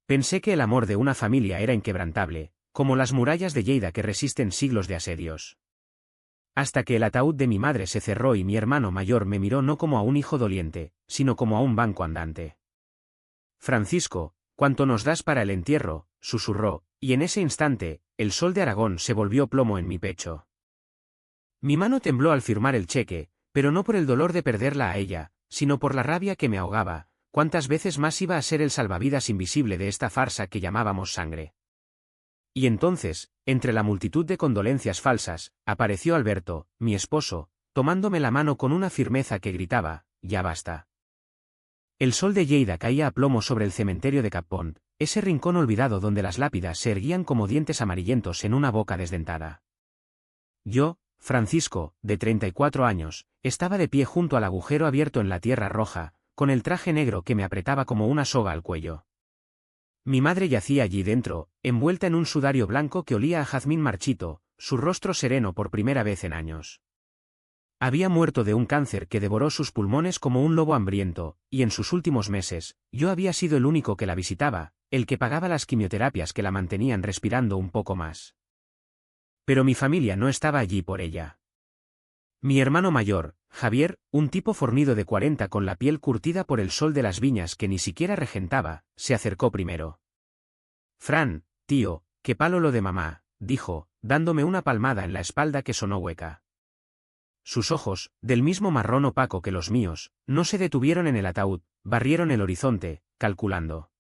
Pensé que el amor de una familia era inquebrantable, como las murallas de Lleida que resisten siglos de asedios. Hasta que el ataúd de mi madre se cerró y mi hermano mayor me miró no como a un hijo doliente, sino como a un banco andante. Francisco, ¿cuánto nos das para el entierro?, susurró, y en ese instante, el sol de Aragón se volvió plomo en mi pecho. Mi mano tembló al firmar el cheque, pero no por el dolor de perderla a ella, sino por la rabia que me ahogaba. ¿Cuántas veces más iba a ser el salvavidas invisible de esta farsa que llamábamos sangre? Y entonces, entre la multitud de condolencias falsas, apareció Alberto, mi esposo, tomándome la mano con una firmeza que gritaba, «Ya basta». El sol de Lleida caía a plomo sobre el cementerio de Cappont, ese rincón olvidado donde las lápidas se erguían como dientes amarillentos en una boca desdentada. Yo, Francisco, de 34 años, estaba de pie junto al agujero abierto en la tierra roja, con el traje negro que me apretaba como una soga al cuello. Mi madre yacía allí dentro, envuelta en un sudario blanco que olía a jazmín marchito, su rostro sereno por primera vez en años. Había muerto de un cáncer que devoró sus pulmones como un lobo hambriento, y en sus últimos meses, yo había sido el único que la visitaba, el que pagaba las quimioterapias que la mantenían respirando un poco más. Pero mi familia no estaba allí por ella. Mi hermano mayor, Javier, un tipo fornido de 40 con la piel curtida por el sol de las viñas que ni siquiera regentaba, se acercó primero. «Fran, tío, qué palo lo de mamá», dijo, dándome una palmada en la espalda que sonó hueca. Sus ojos, del mismo marrón opaco que los míos, no se detuvieron en el ataúd, barrieron el horizonte, calculando.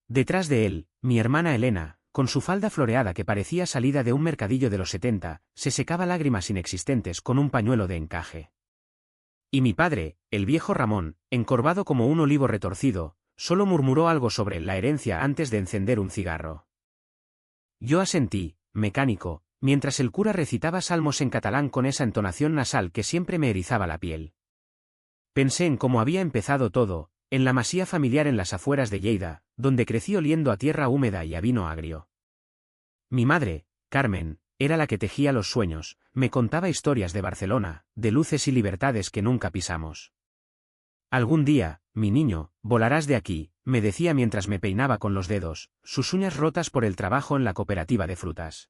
Detrás de él, mi hermana Elena, con su falda floreada que parecía salida de un mercadillo de los 70, se secaba lágrimas inexistentes con un pañuelo de encaje. Y mi padre, el viejo Ramón, encorvado como un olivo retorcido, solo murmuró algo sobre la herencia antes de encender un cigarro. Yo asentí, mecánico, mientras el cura recitaba salmos en catalán con esa entonación nasal que siempre me erizaba la piel. Pensé en cómo había empezado todo, en la masía familiar en las afueras de Lleida, donde crecí oliendo a tierra húmeda y a vino agrio. Mi madre, Carmen, era la que tejía los sueños, me contaba historias de Barcelona, de luces y libertades que nunca pisamos. «Algún día, mi niño, volarás de aquí», me decía mientras me peinaba con los dedos, sus uñas rotas por el trabajo en la cooperativa de frutas.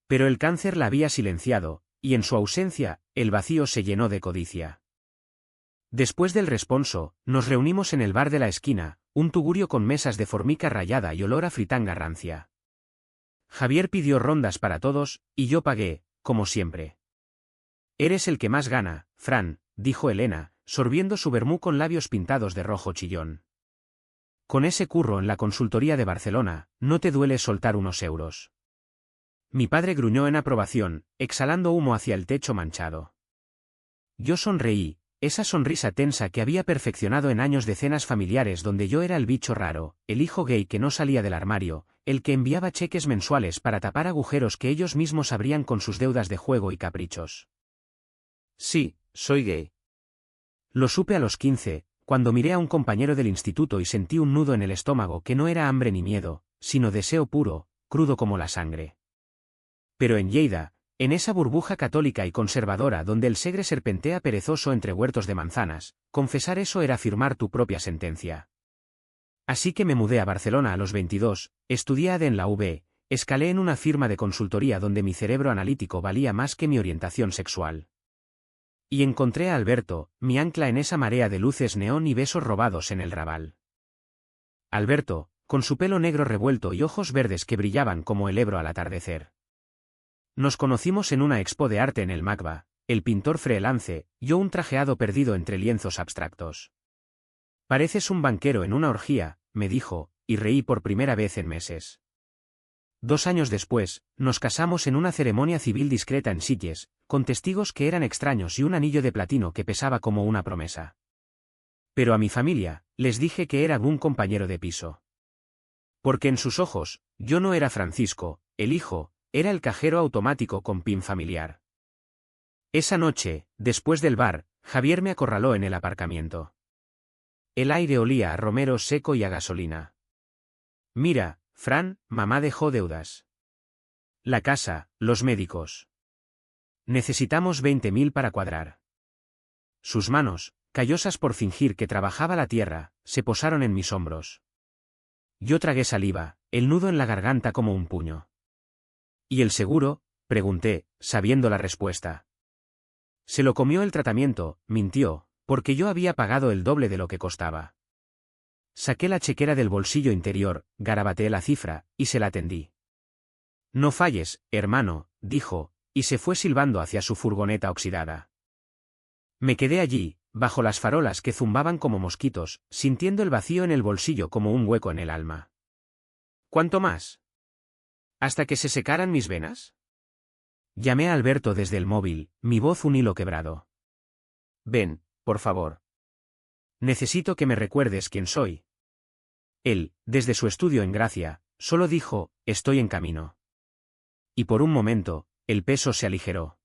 Pero el cáncer la había silenciado, y en su ausencia, el vacío se llenó de codicia. Después del responso, nos reunimos en el bar de la esquina, un tugurio con mesas de formica rallada y olor a fritanga rancia. Javier pidió rondas para todos, y yo pagué, como siempre. «Eres el que más gana, Fran», dijo Elena, sorbiendo su vermú con labios pintados de rojo chillón. «Con ese curro en la consultoría de Barcelona, no te duele soltar unos euros». Mi padre gruñó en aprobación, exhalando humo hacia el techo manchado. Yo sonreí, esa sonrisa tensa que había perfeccionado en años de cenas familiares donde yo era el bicho raro, el hijo gay que no salía del armario, el que enviaba cheques mensuales para tapar agujeros que ellos mismos abrían con sus deudas de juego y caprichos. «Sí, soy gay». Lo supe a los 15, cuando miré a un compañero del instituto y sentí un nudo en el estómago que no era hambre ni miedo, sino deseo puro, crudo como la sangre. Pero en Lleida, en esa burbuja católica y conservadora donde el Segre serpentea perezoso entre huertos de manzanas, confesar eso era firmar tu propia sentencia. Así que me mudé a Barcelona a los 22, estudié AD en la UB, escalé en una firma de consultoría donde mi cerebro analítico valía más que mi orientación sexual. Y encontré a Alberto, mi ancla en esa marea de luces neón y besos robados en el Raval. Alberto, con su pelo negro revuelto y ojos verdes que brillaban como el Ebro al atardecer. Nos conocimos en una expo de arte en el MACBA, el pintor freelance, yo un trajeado perdido entre lienzos abstractos. «Pareces un banquero en una orgía», me dijo, y reí por primera vez en meses. 2 años después, nos casamos en una ceremonia civil discreta en Sitges, con testigos que eran extraños y un anillo de platino que pesaba como una promesa. Pero a mi familia, les dije que era un compañero de piso. Porque en sus ojos, yo no era Francisco, el hijo, era el cajero automático con PIN familiar. Esa noche, después del bar, Javier me acorraló en el aparcamiento. El aire olía a romero seco y a gasolina. «Mira, Fran, mamá dejó deudas. La casa, los médicos. Necesitamos 20.000 para cuadrar». Sus manos, callosas por fingir que trabajaba la tierra, se posaron en mis hombros. Yo tragué saliva, el nudo en la garganta como un puño. ¿Y el seguro?, pregunté, sabiendo la respuesta. Se lo comió el tratamiento, mintió, porque yo había pagado el doble de lo que costaba. Saqué la chequera del bolsillo interior, garabateé la cifra, y se la tendí. No falles, hermano, dijo, y se fue silbando hacia su furgoneta oxidada. Me quedé allí, bajo las farolas que zumbaban como mosquitos, sintiendo el vacío en el bolsillo como un hueco en el alma. ¿Cuánto más? ¿Hasta que se secaran mis venas? Llamé a Alberto desde el móvil, mi voz un hilo quebrado. Ven, por favor. Necesito que me recuerdes quién soy. Él, desde su estudio en Gracia, solo dijo, estoy en camino. Y por un momento, el peso se aligeró.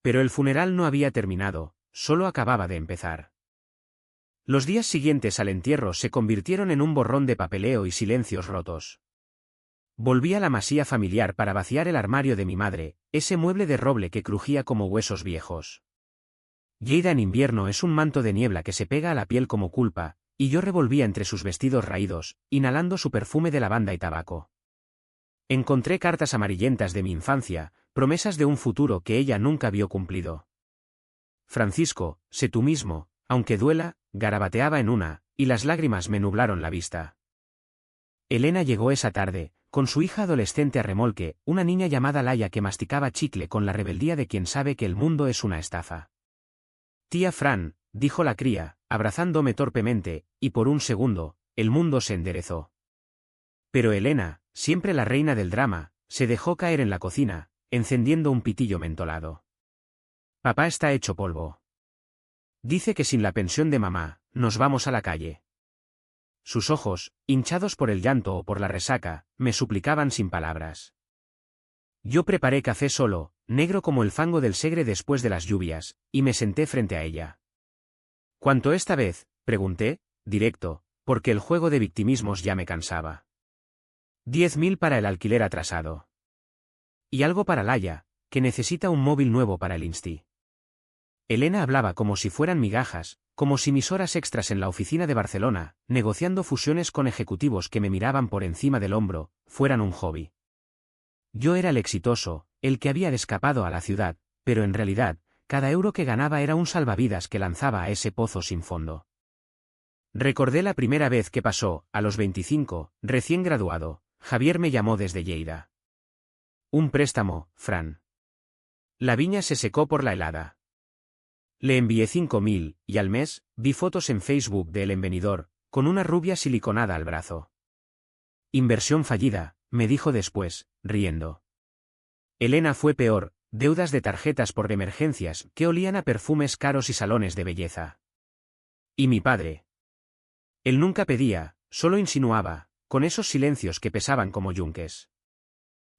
Pero el funeral no había terminado, solo acababa de empezar. Los días siguientes al entierro se convirtieron en un borrón de papeleo y silencios rotos. Volví a la masía familiar para vaciar el armario de mi madre, ese mueble de roble que crujía como huesos viejos. Lleida en invierno es un manto de niebla que se pega a la piel como culpa, y yo revolvía entre sus vestidos raídos, inhalando su perfume de lavanda y tabaco. Encontré cartas amarillentas de mi infancia, promesas de un futuro que ella nunca vio cumplido. Francisco, sé tú mismo, aunque duela, garabateaba en una, y las lágrimas me nublaron la vista. Elena llegó esa tarde, con su hija adolescente a remolque, una niña llamada Laia que masticaba chicle con la rebeldía de quien sabe que el mundo es una estafa. Tía Fran, dijo la cría, abrazándome torpemente, y por un segundo, el mundo se enderezó. Pero Elena, siempre la reina del drama, se dejó caer en la cocina, encendiendo un pitillo mentolado. Papá está hecho polvo. Dice que sin la pensión de mamá, nos vamos a la calle. Sus ojos, hinchados por el llanto o por la resaca, me suplicaban sin palabras. Yo preparé café solo, negro como el fango del Segre después de las lluvias, y me senté frente a ella. ¿Cuánto esta vez?, pregunté, directo, porque el juego de victimismos ya me cansaba. 10.000 para el alquiler atrasado. Y algo para Laia, que necesita un móvil nuevo para el Insti. Elena hablaba como si fueran migajas, como si mis horas extras en la oficina de Barcelona, negociando fusiones con ejecutivos que me miraban por encima del hombro, fueran un hobby. Yo era el exitoso, el que había escapado a la ciudad, pero en realidad, cada euro que ganaba era un salvavidas que lanzaba a ese pozo sin fondo. Recordé la primera vez que pasó, a los 25, recién graduado, Javier me llamó desde Lleida. Un préstamo, Fran. La viña se secó por la helada. Le envié 5.000, y al mes, vi fotos en Facebook de El Embenidor, con una rubia siliconada al brazo. Inversión fallida, me dijo después, riendo. Elena fue peor, deudas de tarjetas por emergencias que olían a perfumes caros y salones de belleza. ¿Y mi padre? Él nunca pedía, solo insinuaba, con esos silencios que pesaban como yunques.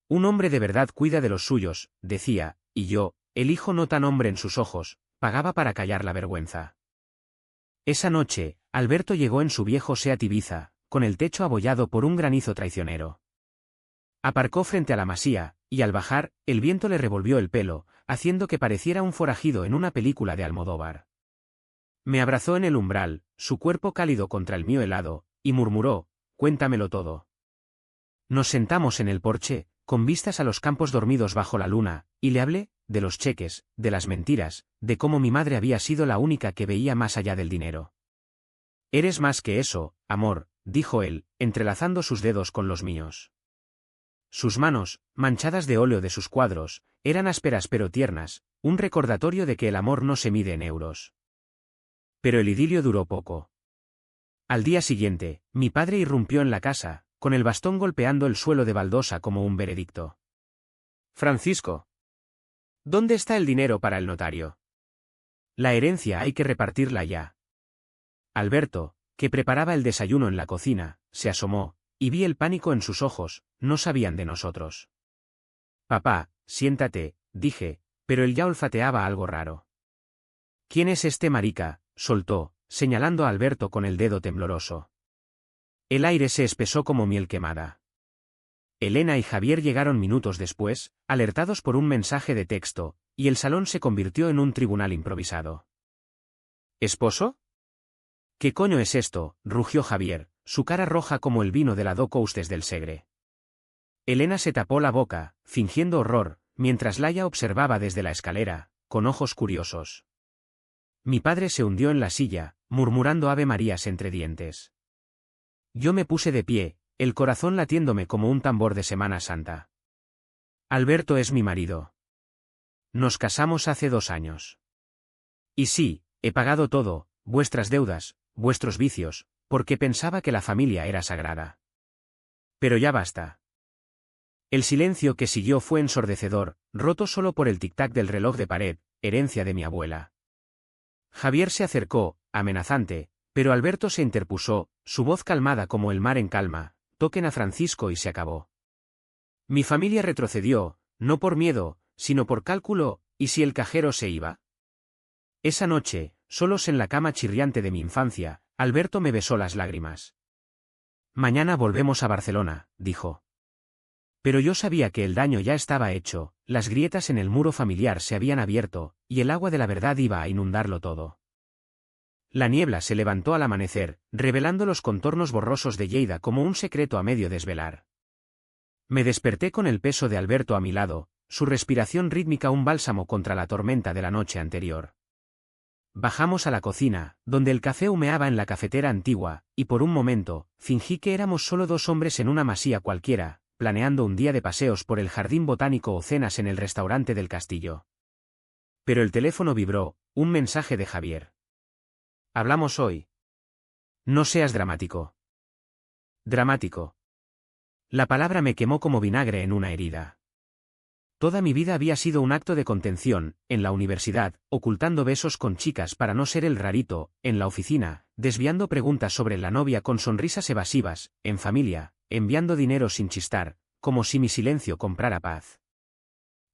Un hombre de verdad cuida de los suyos, decía, y yo, el hijo no tan hombre en sus ojos, pagaba para callar la vergüenza. Esa noche, Alberto llegó en su viejo Seat Ibiza, con el techo abollado por un granizo traicionero. Aparcó frente a la masía, y al bajar, el viento le revolvió el pelo, haciendo que pareciera un forajido en una película de Almodóvar. Me abrazó en el umbral, su cuerpo cálido contra el mío helado, y murmuró, cuéntamelo todo. Nos sentamos en el porche, con vistas a los campos dormidos bajo la luna, y le hablé, de los cheques, de las mentiras, de cómo mi madre había sido la única que veía más allá del dinero. Eres más que eso, amor, dijo él, entrelazando sus dedos con los míos. Sus manos, manchadas de óleo de sus cuadros, eran ásperas pero tiernas, un recordatorio de que el amor no se mide en euros. Pero el idilio duró poco. Al día siguiente, mi padre irrumpió en la casa, con el bastón golpeando el suelo de baldosa como un veredicto. Francisco. ¿Dónde está el dinero para el notario? La herencia hay que repartirla ya. Alberto, que preparaba el desayuno en la cocina, se asomó, y vi el pánico en sus ojos, no sabían de nosotros. Papá, siéntate, dije, pero él ya olfateaba algo raro. ¿Quién es este marica?, soltó, señalando a Alberto con el dedo tembloroso. El aire se espesó como miel quemada. Elena y Javier llegaron minutos después, alertados por un mensaje de texto, y el salón se convirtió en un tribunal improvisado. ¿Esposo? ¿Qué coño es esto?, rugió Javier, su cara roja como el vino de la Do Coustes del Segre. Elena se tapó la boca, fingiendo horror, mientras Laia observaba desde la escalera, con ojos curiosos. Mi padre se hundió en la silla, murmurando Ave Marías entre dientes. Yo me puse de pie, el corazón latiéndome como un tambor de Semana Santa. Alberto es mi marido. Nos casamos hace 2 años. Y sí, he pagado todo, vuestras deudas, vuestros vicios, porque pensaba que la familia era sagrada. Pero ya basta. El silencio que siguió fue ensordecedor, roto solo por el tic-tac del reloj de pared, herencia de mi abuela. Javier se acercó, amenazante, pero Alberto se interpuso, su voz calmada como el mar en calma: toquen a Francisco y se acabó. Mi familia retrocedió, no por miedo, sino por cálculo, ¿y si el cajero se iba? Esa noche, solos en la cama chirriante de mi infancia, Alberto me besó las lágrimas. Mañana volvemos a Barcelona, dijo. Pero yo sabía que el daño ya estaba hecho, las grietas en el muro familiar se habían abierto, y el agua de la verdad iba a inundarlo todo. La niebla se levantó al amanecer, revelando los contornos borrosos de Lleida como un secreto a medio desvelar. Me desperté con el peso de Alberto a mi lado, su respiración rítmica un bálsamo contra la tormenta de la noche anterior. Bajamos a la cocina, donde el café humeaba en la cafetera antigua, y por un momento, fingí que éramos solo 2 hombres en una masía cualquiera, planeando un día de paseos por el jardín botánico o cenas en el restaurante del castillo. Pero el teléfono vibró, un mensaje de Javier. Hablamos hoy. No seas dramático. Dramático. La palabra me quemó como vinagre en una herida. Toda mi vida había sido un acto de contención, en la universidad, ocultando besos con chicas para no ser el rarito, en la oficina, desviando preguntas sobre la novia con sonrisas evasivas, en familia, enviando dinero sin chistar, como si mi silencio comprara paz.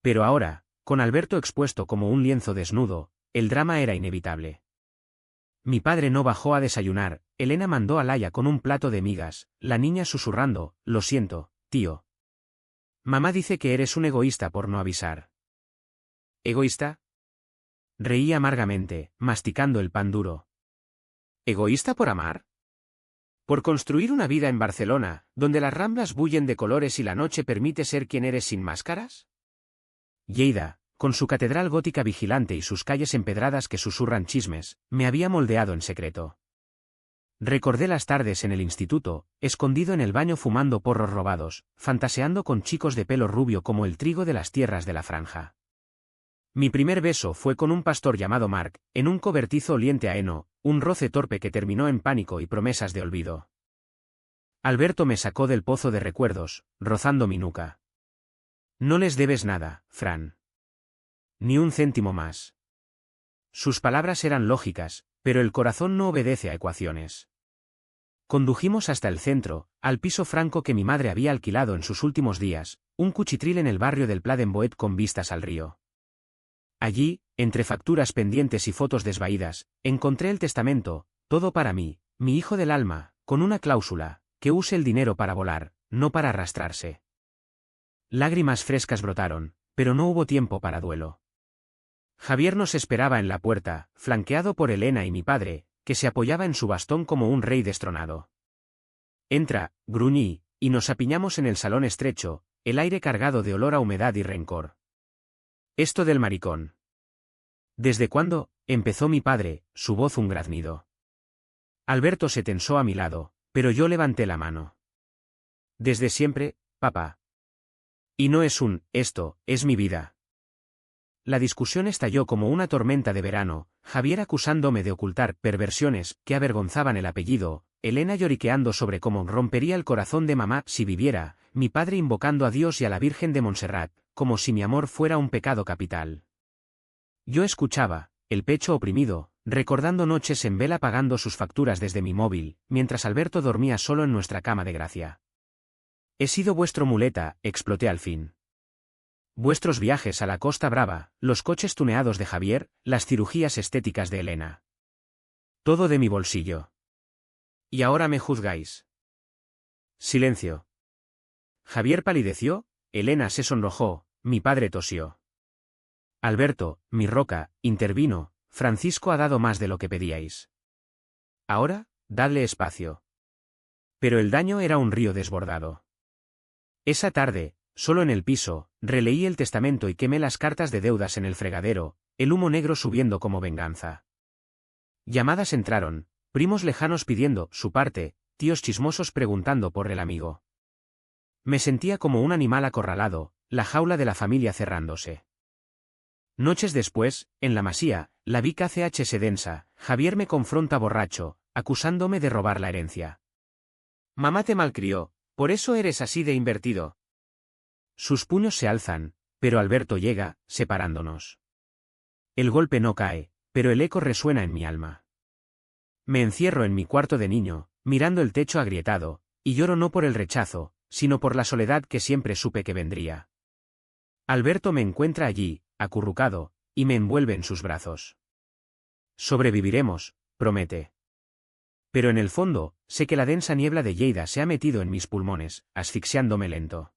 Pero ahora, con Alberto expuesto como un lienzo desnudo, el drama era inevitable. Mi padre no bajó a desayunar, Elena mandó a Laia con un plato de migas, la niña susurrando: lo siento, tío. Mamá dice que eres un egoísta por no avisar. ¿Egoísta? Reí amargamente, masticando el pan duro. ¿Egoísta por amar? ¿Por construir una vida en Barcelona, donde las ramblas bullen de colores y la noche permite ser quien eres sin máscaras? Lleida, con su catedral gótica vigilante y sus calles empedradas que susurran chismes, me había moldeado en secreto. Recordé las tardes en el instituto, escondido en el baño fumando porros robados, fantaseando con chicos de pelo rubio como el trigo de las tierras de la franja. Mi primer beso fue con un pastor llamado Marc, en un cobertizo oliente a heno, un roce torpe que terminó en pánico y promesas de olvido. Alberto me sacó del pozo de recuerdos, rozando mi nuca. No les debes nada, Fran. Ni un céntimo más. Sus palabras eran lógicas, pero el corazón no obedece a ecuaciones. Condujimos hasta el centro, al piso franco que mi madre había alquilado en sus últimos días, un cuchitril en el barrio del Pla d'en-Boet con vistas al río. Allí, entre facturas pendientes y fotos desvaídas, encontré el testamento: todo para mí, mi hijo del alma, con una cláusula: que use el dinero para volar, no para arrastrarse. Lágrimas frescas brotaron, pero no hubo tiempo para duelo. Javier nos esperaba en la puerta, flanqueado por Elena y mi padre, que se apoyaba en su bastón como un rey destronado. Entra, gruñí, y nos apiñamos en el salón estrecho, el aire cargado de olor a humedad y rencor. Esto del maricón. ¿Desde cuándo? Empezó mi padre, su voz un graznido. Alberto se tensó a mi lado, pero yo levanté la mano. Desde siempre, papá. Y no es esto, es mi vida. La discusión estalló como una tormenta de verano, Javier acusándome de ocultar perversiones que avergonzaban el apellido, Elena lloriqueando sobre cómo rompería el corazón de mamá si viviera, mi padre invocando a Dios y a la Virgen de Montserrat, como si mi amor fuera un pecado capital. Yo escuchaba, el pecho oprimido, recordando noches en vela pagando sus facturas desde mi móvil, mientras Alberto dormía solo en nuestra cama de gracia. He sido vuestro muleta, exploté al fin. Vuestros viajes a la Costa Brava, los coches tuneados de Javier, las cirugías estéticas de Elena. Todo de mi bolsillo. ¿Y ahora me juzgáis? Silencio. Javier palideció, Elena se sonrojó, mi padre tosió. Alberto, mi roca, intervino: Francisco ha dado más de lo que pedíais. Ahora, dadle espacio. Pero el daño era un río desbordado. Esa tarde, solo en el piso, releí el testamento y quemé las cartas de deudas en el fregadero, el humo negro subiendo como venganza. Llamadas entraron, primos lejanos pidiendo su parte, tíos chismosos preguntando por el amigo. Me sentía como un animal acorralado, la jaula de la familia cerrándose. Noches después, en la Masía, la vi KCH densa, Javier me confronta borracho, acusándome de robar la herencia. Mamá te malcrió, por eso eres así de invertido. Sus puños se alzan, pero Alberto llega, separándonos. El golpe no cae, pero el eco resuena en mi alma. Me encierro en mi cuarto de niño, mirando el techo agrietado, y lloro no por el rechazo, sino por la soledad que siempre supe que vendría. Alberto me encuentra allí, acurrucado, y me envuelve en sus brazos. Sobreviviremos, promete. Pero en el fondo, sé que la densa niebla de Lleida se ha metido en mis pulmones, asfixiándome lento.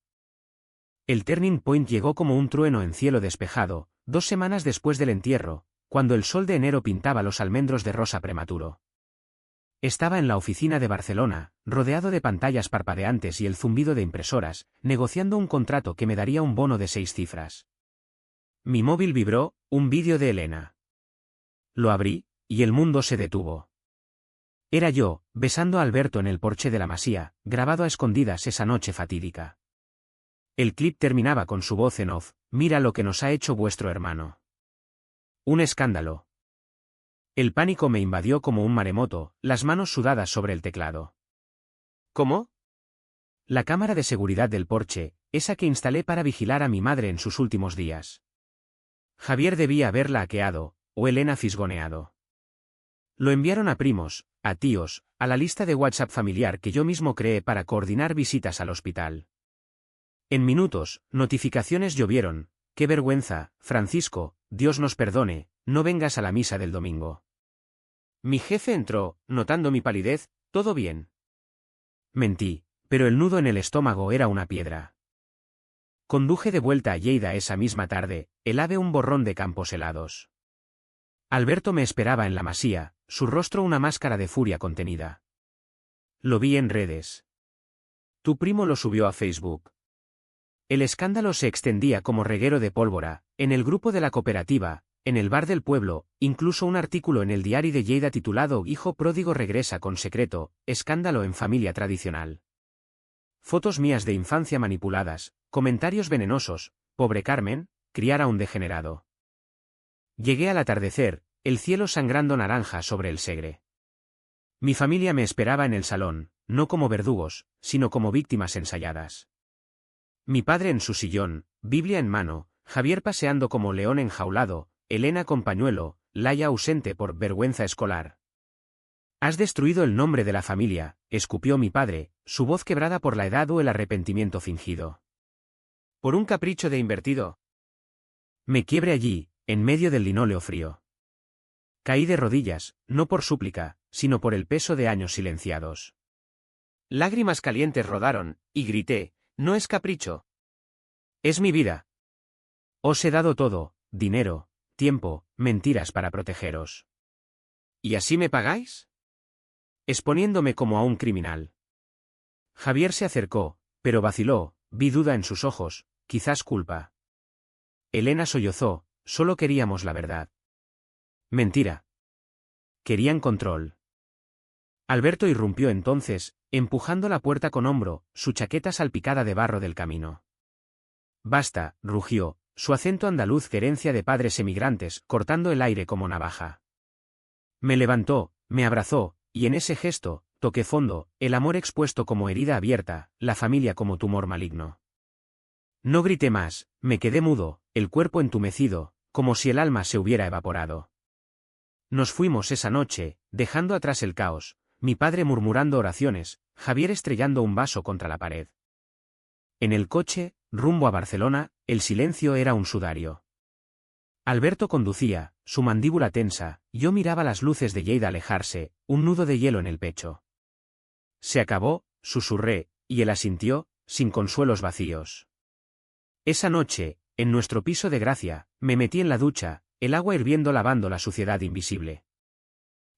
El turning point llegó como un trueno en cielo despejado, 2 semanas después del entierro, cuando el sol de enero pintaba los almendros de rosa prematuro. Estaba en la oficina de Barcelona, rodeado de pantallas parpadeantes y el zumbido de impresoras, negociando un contrato que me daría un bono de 6 cifras. Mi móvil vibró, un vídeo de Elena. Lo abrí, y el mundo se detuvo. Era yo, besando a Alberto en el porche de la Masía, grabado a escondidas esa noche fatídica. El clip terminaba con su voz en off: mira lo que nos ha hecho vuestro hermano. Un escándalo. El pánico me invadió como un maremoto, las manos sudadas sobre el teclado. ¿Cómo? La cámara de seguridad del porche, esa que instalé para vigilar a mi madre en sus últimos días. Javier debía haberla hackeado, o Elena fisgoneado. Lo enviaron a primos, a tíos, a la lista de WhatsApp familiar que yo mismo creé para coordinar visitas al hospital. En minutos, notificaciones llovieron: qué vergüenza, Francisco, Dios nos perdone, no vengas a la misa del domingo. Mi jefe entró, notando mi palidez: ¿todo bien? Mentí, pero el nudo en el estómago era una piedra. Conduje de vuelta a Lleida esa misma tarde, el ave un borrón de campos helados. Alberto me esperaba en la Masía, su rostro una máscara de furia contenida. Lo vi en redes. Tu primo lo subió a Facebook. El escándalo se extendía como reguero de pólvora, en el grupo de la cooperativa, en el bar del pueblo, incluso un artículo en el diario de Lleida titulado Hijo pródigo regresa con secreto, escándalo en familia tradicional. Fotos mías de infancia manipuladas, comentarios venenosos: pobre Carmen, criar a un degenerado. Llegué al atardecer, el cielo sangrando naranja sobre el Segre. Mi familia me esperaba en el salón, no como verdugos, sino como víctimas ensayadas. Mi padre en su sillón, Biblia en mano, Javier paseando como león enjaulado, Elena con pañuelo, Laia ausente por vergüenza escolar. Has destruido el nombre de la familia, escupió mi padre, su voz quebrada por la edad o el arrepentimiento fingido. Por un capricho de invertido. Me quiebré allí, en medio del linóleo frío. Caí de rodillas, no por súplica, sino por el peso de años silenciados. Lágrimas calientes rodaron, y grité: no es capricho. Es mi vida. Os he dado todo: dinero, tiempo, mentiras para protegeros. ¿Y así me pagáis? Exponiéndome como a un criminal. Javier se acercó, pero vaciló, vi duda en sus ojos, quizás culpa. Elena sollozó: solo queríamos la verdad. Mentira. Querían control. Alberto irrumpió entonces, empujando la puerta con hombro, su chaqueta salpicada de barro del camino. Basta, rugió, su acento andaluz, herencia de padres emigrantes, cortando el aire como navaja. Me levantó, me abrazó, y en ese gesto, toqué fondo, el amor expuesto como herida abierta, la familia como tumor maligno. No grité más, me quedé mudo, el cuerpo entumecido, como si el alma se hubiera evaporado. Nos fuimos esa noche, dejando atrás el caos, mi padre murmurando oraciones, Javier estrellando un vaso contra la pared. En el coche, rumbo a Barcelona, el silencio era un sudario. Alberto conducía, su mandíbula tensa, yo miraba las luces de Lleida alejarse, un nudo de hielo en el pecho. Se acabó, susurré, y él asintió, sin consuelos vacíos. Esa noche, en nuestro piso de Gracia, me metí en la ducha, el agua hirviendo lavando la suciedad invisible.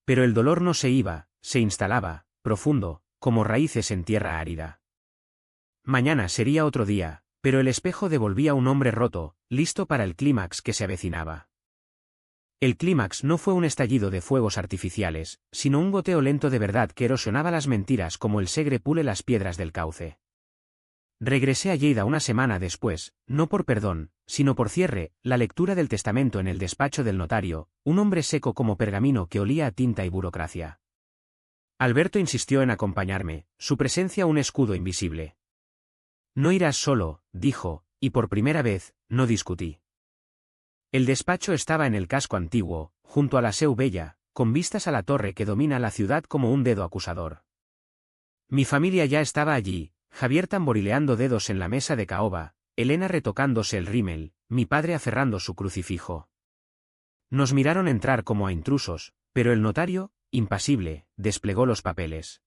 Pero el dolor no se iba, se instalaba, profundo, como raíces en tierra árida. Mañana sería otro día, pero el espejo devolvía un hombre roto, listo para el clímax que se avecinaba. El clímax no fue un estallido de fuegos artificiales, sino un goteo lento de verdad que erosionaba las mentiras como el segre pule las piedras del cauce. Regresé a Lleida una semana después, no por perdón, sino por cierre, la lectura del testamento en el despacho del notario, un hombre seco como pergamino que olía a tinta y burocracia. Alberto insistió en acompañarme, su presencia un escudo invisible. No irás solo, dijo, y por primera vez, no discutí. El despacho estaba en el casco antiguo, junto a la Seu Bella, con vistas a la torre que domina la ciudad como un dedo acusador. Mi familia ya estaba allí, Javier tamborileando dedos en la mesa de caoba, Elena retocándose el rímel, mi padre aferrando su crucifijo. Nos miraron entrar como a intrusos, pero el notario, impasible, desplegó los papeles.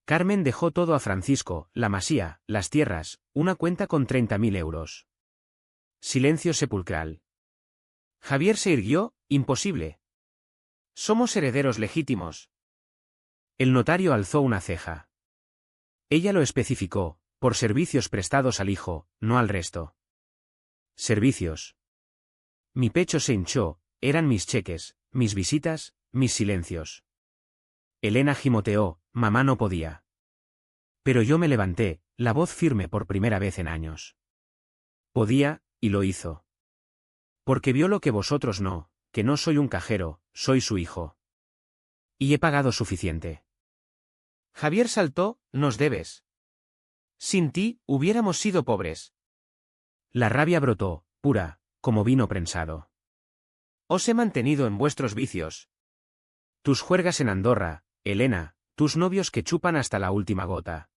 Carmen dejó todo a Francisco, la masía, las tierras, una cuenta con 30.000 euros. Silencio sepulcral. Javier se irguió, imposible. Somos herederos legítimos. El notario alzó una ceja. Ella lo especificó, por servicios prestados al hijo, no al resto. Servicios. Mi pecho se hinchó, eran mis cheques, mis visitas, mis silencios. Elena gimoteó, mamá no podía. Pero yo me levanté, la voz firme por primera vez en años. Podía, y lo hizo. Porque vio lo que vosotros no, que no soy un cajero, soy su hijo. Y he pagado suficiente. Javier saltó, nos debes. Sin ti, hubiéramos sido pobres. La rabia brotó, pura, como vino prensado. Os he mantenido en vuestros vicios. Tus juergas en Andorra, Elena, tus novios que chupan hasta la última gota.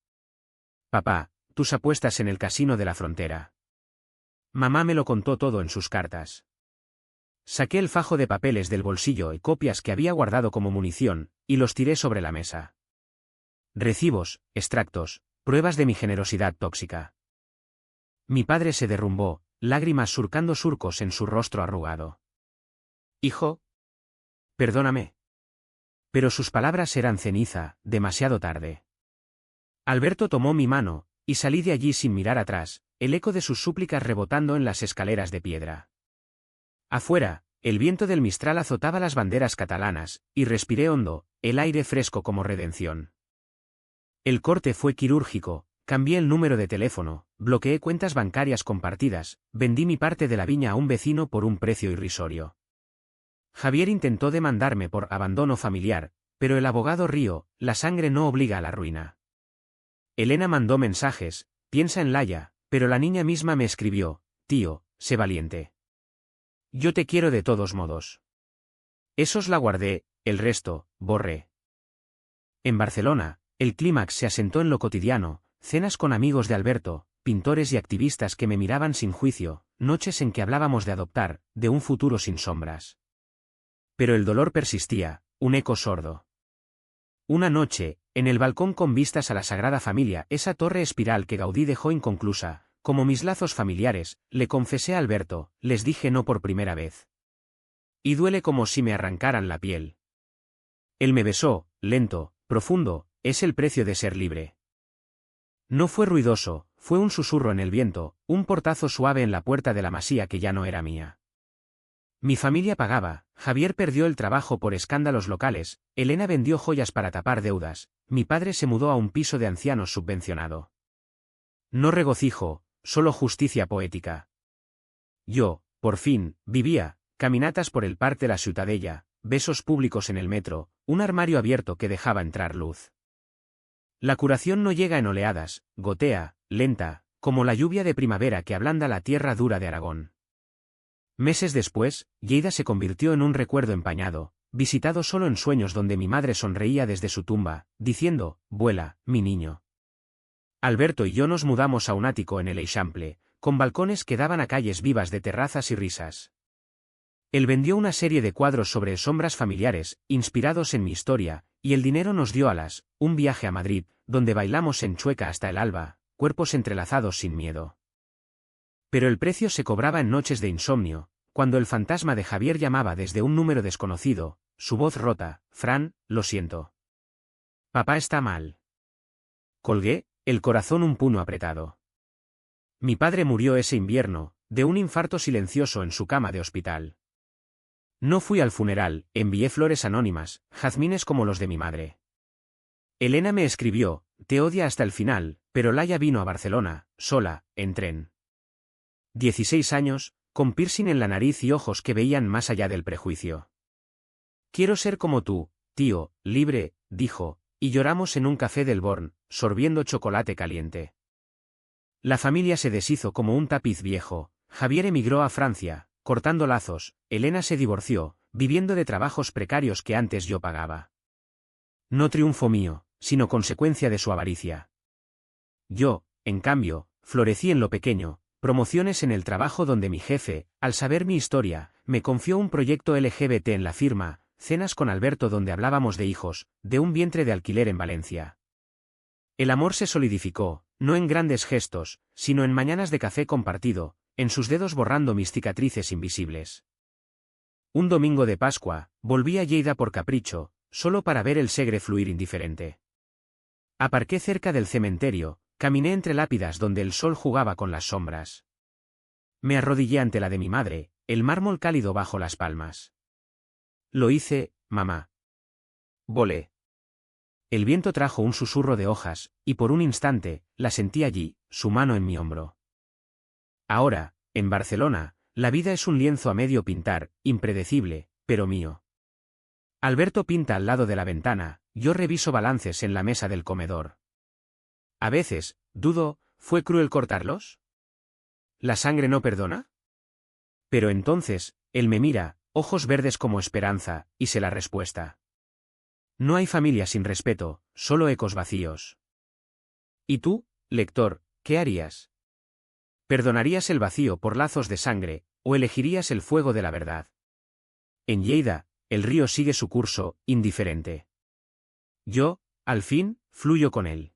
Papá, tus apuestas en el casino de la frontera. Mamá me lo contó todo en sus cartas. Saqué el fajo de papeles del bolsillo y copias que había guardado como munición, y los tiré sobre la mesa. Recibos, extractos, pruebas de mi generosidad tóxica. Mi padre se derrumbó, lágrimas surcando surcos en su rostro arrugado. Hijo. Perdóname. Pero sus palabras eran ceniza, demasiado tarde. Alberto tomó mi mano, y salí de allí sin mirar atrás, el eco de sus súplicas rebotando en las escaleras de piedra. Afuera, el viento del Mistral azotaba las banderas catalanas, y respiré hondo, el aire fresco como redención. El corte fue quirúrgico, cambié el número de teléfono, bloqueé cuentas bancarias compartidas, vendí mi parte de la viña a un vecino por un precio irrisorio. Javier intentó demandarme por abandono familiar, pero el abogado rió, la sangre no obliga a la ruina. Elena mandó mensajes, piensa en Laia, pero la niña misma me escribió, tío, sé valiente. Yo te quiero de todos modos. Esos la guardé, el resto, borré. En Barcelona, el clímax se asentó en lo cotidiano, cenas con amigos de Alberto, pintores y activistas que me miraban sin juicio, noches en que hablábamos de adoptar, de un futuro sin sombras. Pero el dolor persistía, un eco sordo. Una noche, en el balcón con vistas a la Sagrada Familia, esa torre espiral que Gaudí dejó inconclusa, como mis lazos familiares, le confesé a Alberto, les dije no por primera vez. Y duele como si me arrancaran la piel. Él me besó, lento, profundo, es el precio de ser libre. No fue ruidoso, fue un susurro en el viento, un portazo suave en la puerta de la masía que ya no era mía. Mi familia pagaba, Javier perdió el trabajo por escándalos locales, Elena vendió joyas para tapar deudas, mi padre se mudó a un piso de ancianos subvencionado. No regocijo, solo justicia poética. Yo, por fin, vivía, caminatas por el Parc de la Ciutadella, besos públicos en el metro, un armario abierto que dejaba entrar luz. La curación no llega en oleadas, gotea, lenta, como la lluvia de primavera que ablanda la tierra dura de Aragón. Meses después, Lleida se convirtió en un recuerdo empañado, visitado solo en sueños donde mi madre sonreía desde su tumba, diciendo, vuela, mi niño. Alberto y yo nos mudamos a un ático en el Eixample, con balcones que daban a calles vivas de terrazas y risas. Él vendió una serie de cuadros sobre sombras familiares, inspirados en mi historia, y el dinero nos dio alas, un viaje a Madrid, donde bailamos en Chueca hasta el alba, cuerpos entrelazados sin miedo. Pero el precio se cobraba en noches de insomnio, cuando el fantasma de Javier llamaba desde un número desconocido, su voz rota, Fran, lo siento. Papá está mal. Colgué, el corazón un puño apretado. Mi padre murió ese invierno, de un infarto silencioso en su cama de hospital. No fui al funeral, envié flores anónimas, jazmines como los de mi madre. Elena me escribió, te odia hasta el final, pero Laia vino a Barcelona, sola, en tren. 16 años, con piercing en la nariz y ojos que veían más allá del prejuicio. Quiero ser como tú, tío, libre, dijo, y lloramos en un café del Born, sorbiendo chocolate caliente. La familia se deshizo como un tapiz viejo, Javier emigró a Francia, cortando lazos, Elena se divorció, viviendo de trabajos precarios que antes yo pagaba. No triunfo mío, sino consecuencia de su avaricia. Yo, en cambio, florecí en lo pequeño, promociones en el trabajo donde mi jefe, al saber mi historia, me confió un proyecto LGBT en la firma, cenas con Alberto donde hablábamos de hijos, de un vientre de alquiler en Valencia. El amor se solidificó, no en grandes gestos, sino en mañanas de café compartido, en sus dedos borrando mis cicatrices invisibles. Un domingo de Pascua, volví a Lleida por capricho, solo para ver el Segre fluir indiferente. Aparqué cerca del cementerio, caminé entre lápidas donde el sol jugaba con las sombras. Me arrodillé ante la de mi madre, el mármol cálido bajo las palmas. Lo hice, mamá. Volé. El viento trajo un susurro de hojas, y por un instante, la sentí allí, su mano en mi hombro. Ahora, en Barcelona, la vida es un lienzo a medio pintar, impredecible, pero mío. Alberto pinta al lado de la ventana, yo reviso balances en la mesa del comedor. A veces, dudo, ¿fue cruel cortarlos? ¿La sangre no perdona? Pero entonces, él me mira, ojos verdes como esperanza, y sé la respuesta. No hay familia sin respeto, solo ecos vacíos. ¿Y tú, lector, qué harías? ¿Perdonarías el vacío por lazos de sangre, o elegirías el fuego de la verdad? En Lleida, el río sigue su curso, indiferente. Yo, al fin, fluyo con él.